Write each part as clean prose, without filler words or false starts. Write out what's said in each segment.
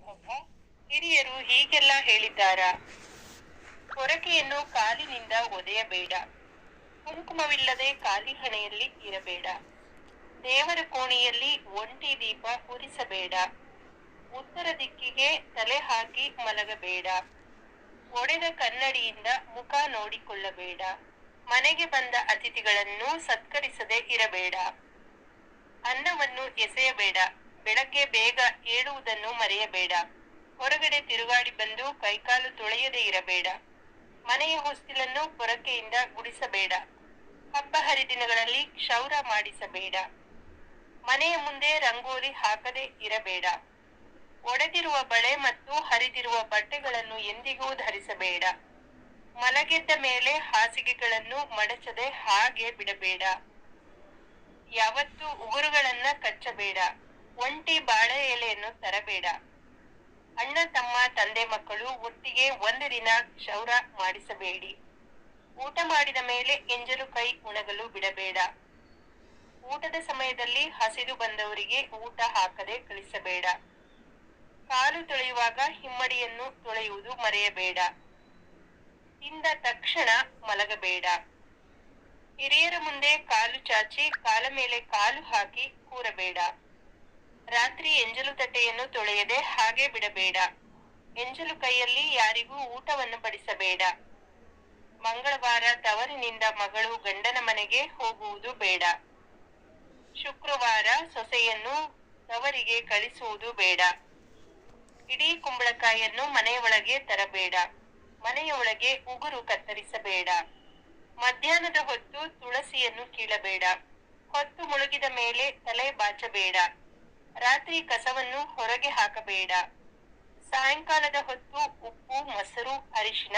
ಅಬ್ಬಾ, ಹಿರಿಯರು ಹೀಗೆಲ್ಲ ಹೇಳಿದ್ದಾರಾ? ಪೊರಕೆಯನ್ನು ಕಾಲಿನಿಂದ ಒದೆಯಬೇಡ. ಕುಂಕುಮವಿಲ್ಲದೆ ಖಾಲಿ ಹಣೆಯಲ್ಲಿ ಇರಬೇಡ. ದೇವರ ಕೋಣೆಯಲ್ಲಿ ಒಂಟಿ ದೀಪ ಉರಿಸಬೇಡ. ಉತ್ತರ ದಿಕ್ಕಿಗೆ ತಲೆ ಹಾಕಿ ಮಲಗಬೇಡ. ಒಡೆದ ಕನ್ನಡಿಯಿಂದ ಮುಖ ನೋಡಿಕೊಳ್ಳಬೇಡ. ಮನೆಗೆ ಬಂದ ಅತಿಥಿಗಳನ್ನು ಸತ್ಕರಿಸದೆ ಇರಬೇಡ. ಅನ್ನವನ್ನು ಎಸೆಯಬೇಡ. ಬೆಳಗ್ಗೆ ಬೇಗ ಏಳುವುದನ್ನು ಮರೆಯಬೇಡ. ಹೊರಗಡೆ ತಿರುಗಾಡಿ ಬಂದು ಕೈಕಾಲು ತೊಳೆಯದೆ ಇರಬೇಡ. ಮನೆಯ ಹೊಸ್ತಿಲನ್ನು ಪೊರಕೆಯಿಂದ ಗುಡಿಸಬೇಡ. ಹಬ್ಬ ಹರಿದಿನಗಳಲ್ಲಿ ಕ್ಷೌರ ಮಾಡಿಸಬೇಡ. ಮನೆಯ ಮುಂದೆ ರಂಗೋಲಿ ಹಾಕದೆ ಇರಬೇಡ. ಒಡೆದಿರುವ ಬಳೆ ಮತ್ತು ಹರಿದಿರುವ ಬಟ್ಟೆಗಳನ್ನು ಎಂದಿಗೂ ಧರಿಸಬೇಡ. ಮಲಗೆದ್ದ ಮೇಲೆ ಹಾಸಿಗೆಗಳನ್ನು ಮಡಚದೆ ಹಾಗೆ ಬಿಡಬೇಡ. ಯಾವತ್ತೂ ಉಗುರುಗಳನ್ನ ಕಚ್ಚಬೇಡ. ಒಂಟಿ ಬಾಳೆ ಎಲೆಯನ್ನು ತರಬೇಡ. ಅಣ್ಣ ತಮ್ಮ ತಂದೆ ಮಕ್ಕಳು ಒಟ್ಟಿಗೆ ಒಂದು ದಿನ ಕ್ಷೌರ ಮಾಡಿಸಬೇಡಿ. ಊಟ ಮಾಡಿದ ಮೇಲೆ ಎಂಜಲು ಕೈ ಉಣಗಲು ಬಿಡಬೇಡ. ಊಟದ ಸಮಯದಲ್ಲಿ ಹಸಿದು ಬಂದವರಿಗೆ ಊಟ ಹಾಕದೆ ಕಳಿಸಬೇಡ. ಕಾಲು ತೊಳೆಯುವಾಗ ಹಿಮ್ಮಡಿಯನ್ನು ತೊಳೆಯುವುದು ಮರೆಯಬೇಡ. ತಿಂದ ತಕ್ಷಣ ಮಲಗಬೇಡ. ಹಿರಿಯರ ಮುಂದೆ ಕಾಲು ಚಾಚಿ ಕಾಲ ಮೇಲೆ ಕಾಲು ಹಾಕಿ ಕೂರಬೇಡ. ರಾತ್ರಿ ಎಂಜಲು ತಟ್ಟೆಯನ್ನು ತೊಳೆಯದೆ ಹಾಗೆ ಬಿಡಬೇಡ. ಎಂಜಲು ಕೈಯಲ್ಲಿ ಯಾರಿಗೂ ಊಟವನ್ನು ಬಡಿಸಬೇಡ. ಮಂಗಳವಾರ ತವರಿನಿಂದ ಮಗಳು ಗಂಡನ ಮನೆಗೆ ಹೋಗುವುದು ಬೇಡ. ಶುಕ್ರವಾರ ಸೊಸೆಯನ್ನು ತವರಿಗೆ ಕಳಿಸುವುದು ಬೇಡ. ಇಡೀ ಕುಂಬಳಕಾಯಿಯನ್ನು ಮನೆಯೊಳಗೆ ತರಬೇಡ. ಮನೆಯ ಒಳಗೆ ಉಗುರು ಕತ್ತರಿಸಬೇಡ. ಮಧ್ಯಾಹ್ನದ ಹೊತ್ತು ತುಳಸಿಯನ್ನು ಕೀಳಬೇಡ. ಹೊತ್ತು ಮುಳುಗಿದ ಮೇಲೆ ತಲೆ ಬಾಚಬೇಡ. ರಾತ್ರಿ ಕಸವನ್ನು ಹೊರಗೆ ಹಾಕಬೇಡ. ಸಾಯಂಕಾಲದ ಹೊತ್ತು ಉಪ್ಪು, ಮೊಸರು, ಅರಿಶಿನ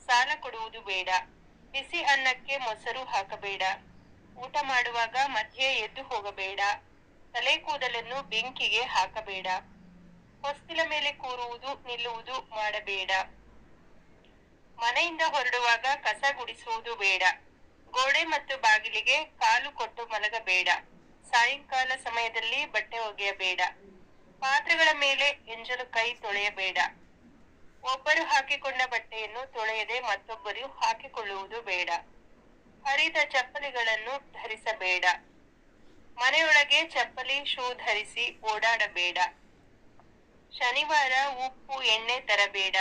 ಸಾಲ ಕೊಡುವುದು ಬೇಡ. ಬಿಸಿ ಅನ್ನಕ್ಕೆ ಮೊಸರು ಹಾಕಬೇಡ. ಊಟ ಮಾಡುವಾಗ ಮಧ್ಯೆ ಎದ್ದು ಹೋಗಬೇಡ. ತಲೆ ಕೂದಲನ್ನು ಬೆಂಕಿಗೆ ಹಾಕಬೇಡ. ಹೊಸ್ತಿಲ ಮೇಲೆ ಕೂರುವುದು ನಿಲ್ಲುವುದು ಮಾಡಬೇಡ. ಮನೆಯಿಂದ ಹೊರಡುವಾಗ ಕಸ ಗುಡಿಸುವುದು ಬೇಡ. ಗೋಡೆ ಮತ್ತು ಬಾಗಿಲಿಗೆ ಕಾಲು ಕೊಟ್ಟು ಮಲಗಬೇಡ. ಸಾಯಂಕಾಲ ಸಮಯದಲ್ಲಿ ಬಟ್ಟೆ ಒಗೆಯಬೇಡ. ಪಾತ್ರೆಗಳ ಮೇಲೆ ಎಂಜಲು ಕೈ ತೊಳೆಯಬೇಡ. ಒಬ್ಬರು ಹಾಕಿಕೊಂಡ ಬಟ್ಟೆಯನ್ನು ತೊಳೆಯದೆ ಮತ್ತೊಬ್ಬರು ಹಾಕಿಕೊಳ್ಳುವುದು ಬೇಡ. ಹರಿದ ಚಪ್ಪಲಿಗಳನ್ನು ಧರಿಸಬೇಡ. ಮನೆಯೊಳಗೆ ಚಪ್ಪಲಿ, ಶೂ ಧರಿಸಿ ಓಡಾಡಬೇಡ. ಶನಿವಾರ ಉಪ್ಪು, ಎಣ್ಣೆ ತರಬೇಡ.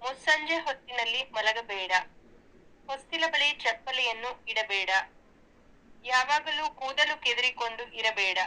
ಮುಸ್ಸಂಜೆ ಹೊತ್ತಿನಲ್ಲಿ ಮಲಗಬೇಡ. ಹೊಸ್ತಿಲ ಬಳಿ ಚಪ್ಪಲಿಯನ್ನು ಇಡಬೇಡ. ಯಾವಾಗಲೂ ಕೂದಲು ಕೆದರಿಕೊಂಡು ಇರಬೇಡ.